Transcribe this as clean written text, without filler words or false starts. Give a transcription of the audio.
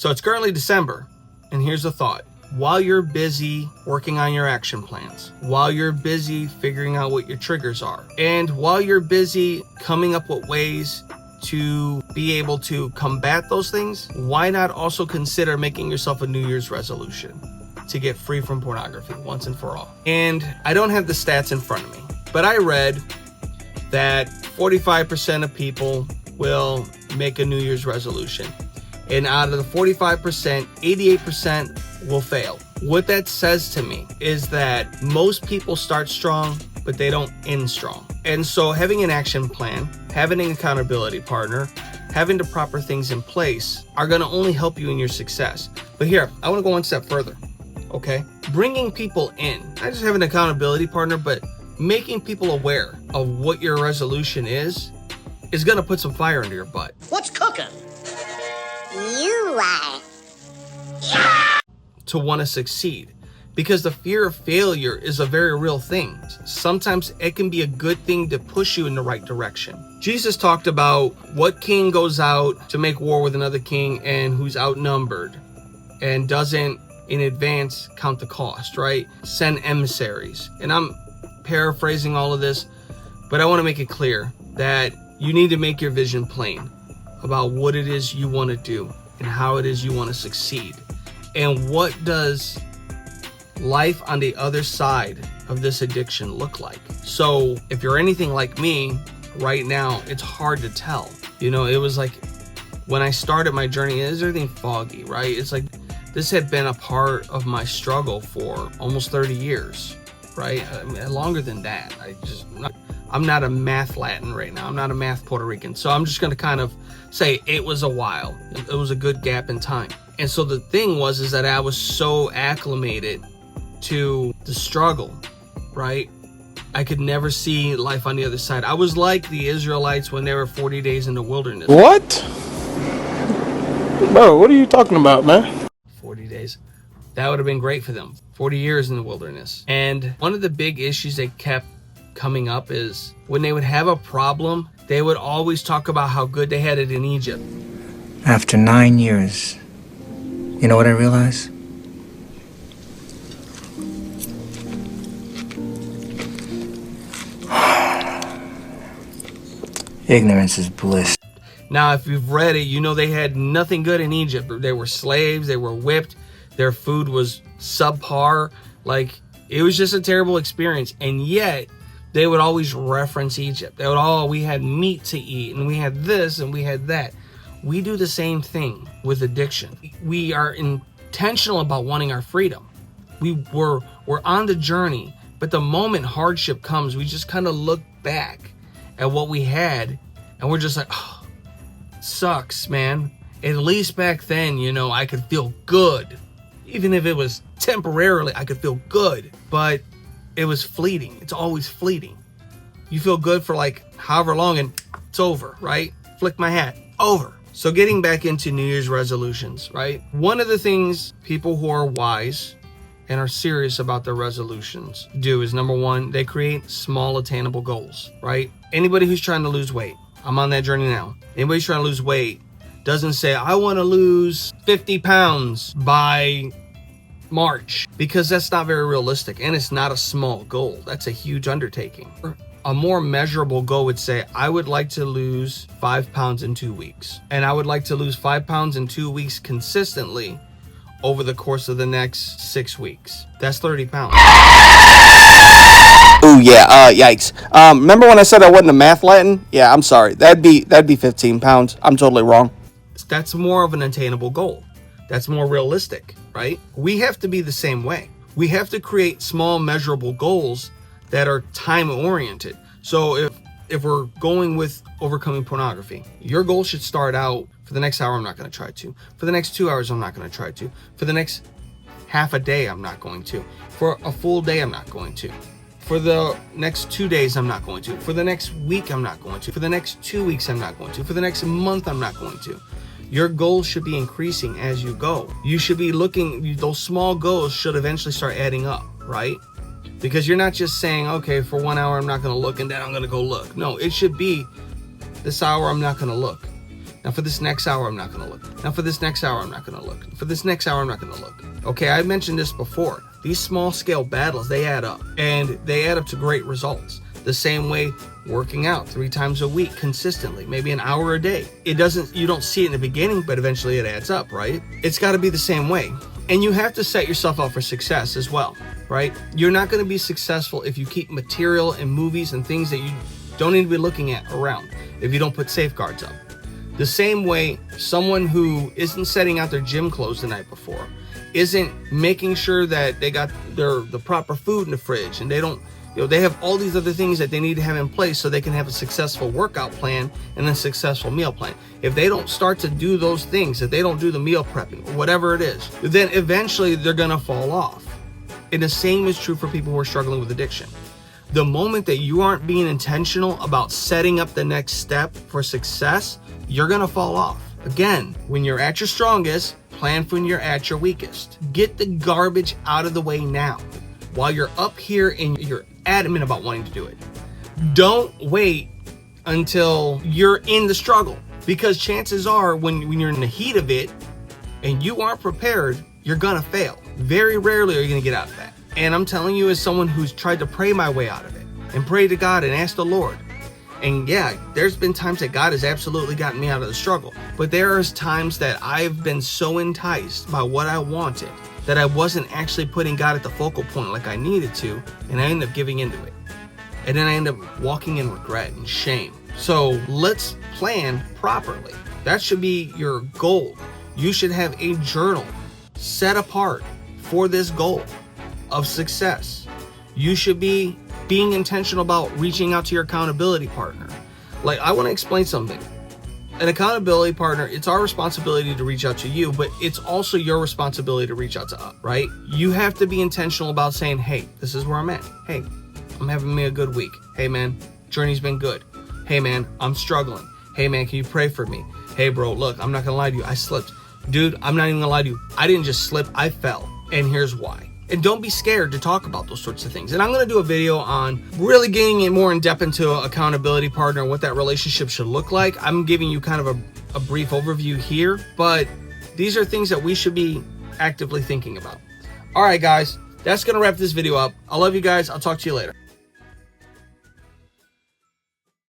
So it's currently December, and here's the thought. While you're busy working on your action plans, while you're busy figuring out what your triggers are, and while you're busy coming up with ways to be able to combat those things, why not also consider making yourself a New Year's resolution to get free from pornography once and for all? And I don't have the stats in front of me, but I read that 45% of people will make a New Year's resolution. And out of the 45%, 88% will fail. What that says to me is that most people start strong, but they don't end strong. And so having an action plan, having an accountability partner, having the proper things in place are going to only help you in your success. But here, I want to go one step further, okay? Bringing people in, not just having an accountability partner, but making people aware of what your resolution is going to put some fire into your butt. What's cooking? You are. To want to succeed, because the fear of failure is a very real thing. Sometimes it can be a good thing to push you in the right direction. Jesus talked about what king goes out to make war with another king and who's outnumbered and doesn't in advance count the cost, right? Send emissaries. And I'm paraphrasing all of this, but I want to make it clear that you need to make your vision plain about what it is you want to do and how it is you want to succeed. And what does life on the other side of this addiction look like? So if you're anything like me right now, it's hard to tell. You know, it was like when I started my journey, is everything foggy, right? It's like this had been a part of my struggle for almost 30 years, right? I mean, longer than that. I'm not a math Latin right now. I'm not a math Puerto Rican. So I'm just going to kind of say it was a while. It was a good gap in time. And so the thing is that I was so acclimated to the struggle, right? I could never see life on the other side. I was like the Israelites when they were 40 days in the wilderness. What? Bro, what are you talking about, man? 40 days. That would have been great for them. 40 years in the wilderness. And one of the big issues they kept coming up is when they would have a problem, they would always talk about how good they had it in Egypt. After 9 years, you know what I realized? Ignorance is bliss. Now, if you've read it, you know they had nothing good in Egypt. They were slaves, they were whipped, their food was subpar. Like, it was just a terrible experience. And yet, they would always reference Egypt. They would, we had meat to eat, and we had this, and we had that. We do the same thing with addiction. We are intentional about wanting our freedom. We're on the journey, but the moment hardship comes, we just kind of look back at what we had, and we're just like, oh, sucks, man. At least back then, you know, I could feel good. Even if it was temporarily, I could feel good. But it was fleeting. It's always fleeting. You feel good for like however long and it's over, right? Flick my hat, over. So getting back into New Year's resolutions, right? One of the things people who are wise and are serious about their resolutions do is, number one, they create small attainable goals, right? Anybody who's trying to lose weight, I'm on that journey now. Anybody who's trying to lose weight doesn't say, I want to lose 50 pounds by March, because that's not very realistic, and it's not a small goal. That's a huge undertaking. A more measurable goal would say, I would like to lose 5 pounds in 2 weeks, and I would like to lose 5 pounds in 2 weeks consistently over the course of the next 6 weeks. That's 30 pounds. Ooh, yeah, yikes. Remember when I said I wasn't a math Latin? Yeah, I'm sorry. That'd be 15 pounds. I'm totally wrong. That's more of an attainable goal. That's more realistic, right? We have to be the same way. We have to create small measurable goals that are time oriented. So if we're going with overcoming pornography, your goal should start out, for the next hour, I'm not going to try to. For the next 2 hours, I'm not going to try to. For the next half a day, I'm not going to. For a full day, I'm not going to. For the next 2 days, I'm not going to. For the next week, I'm not going to. For the next 2 weeks, I'm not going to. For the next month, I'm not going to. Your goals should be increasing as you go. You should be looking, those small goals should eventually start adding up, right? Because you're not just saying, okay, for 1 hour, I'm not going to look, and then I'm going to go look. No, it should be, this hour, I'm not going to look. Now for this next hour, I'm not going to look. Now for this next hour, I'm not going to look. For this next hour, I'm not going to look. Okay, I mentioned this before. These small scale battles, they add up, and they add up to great results. The same way working out 3 times a week consistently, maybe an hour a day. You don't see it in the beginning, but eventually it adds up, right? It's got to be the same way. And you have to set yourself up for success as well, right? You're not going to be successful if you keep material and movies and things that you don't need to be looking at around, if you don't put safeguards up. The same way someone who isn't setting out their gym clothes the night before, isn't making sure that they got the proper food in the fridge, and they don't, they have all these other things that they need to have in place so they can have a successful workout plan and a successful meal plan. If they don't start to do those things, if they don't do the meal prepping or whatever it is, then eventually they're gonna fall off. And the same is true for people who are struggling with addiction. The moment that you aren't being intentional about setting up the next step for success, you're gonna fall off. Again, when you're at your strongest, plan for when you're at your weakest. Get the garbage out of the way now, while you're up here and you're adamant about wanting to do it. Don't wait until you're in the struggle, because chances are when you're in the heat of it and you aren't prepared, you're gonna fail. Very rarely are you gonna get out of that. And I'm telling you, as someone who's tried to pray my way out of it and pray to God and ask the Lord. And yeah, there's been times that God has absolutely gotten me out of the struggle. But there are times that I've been so enticed by what I wanted that I wasn't actually putting God at the focal point like I needed to, and I ended up giving into it. And then I end up walking in regret and shame. So let's plan properly. That should be your goal. You should have a journal set apart for this goal of success. You should be being intentional about reaching out to your accountability partner. Like, I want to explain something. An accountability partner, it's our responsibility to reach out to you, but it's also your responsibility to reach out to us, right? You have to be intentional about saying, hey, this is where I'm at. Hey, I'm having me a good week. Hey man, journey's been good. Hey man, I'm struggling. Hey man, can you pray for me? Hey bro, look, I'm not gonna lie to you, I slipped. Dude, I'm not even gonna lie to you, I didn't just slip, I fell. And here's why. And don't be scared to talk about those sorts of things. And I'm going to do a video on really getting it more in depth into an accountability partner and what that relationship should look like. I'm giving you kind of a brief overview here, but these are things that we should be actively thinking about. All right, guys, that's going to wrap this video up. I love you guys. I'll talk to you later.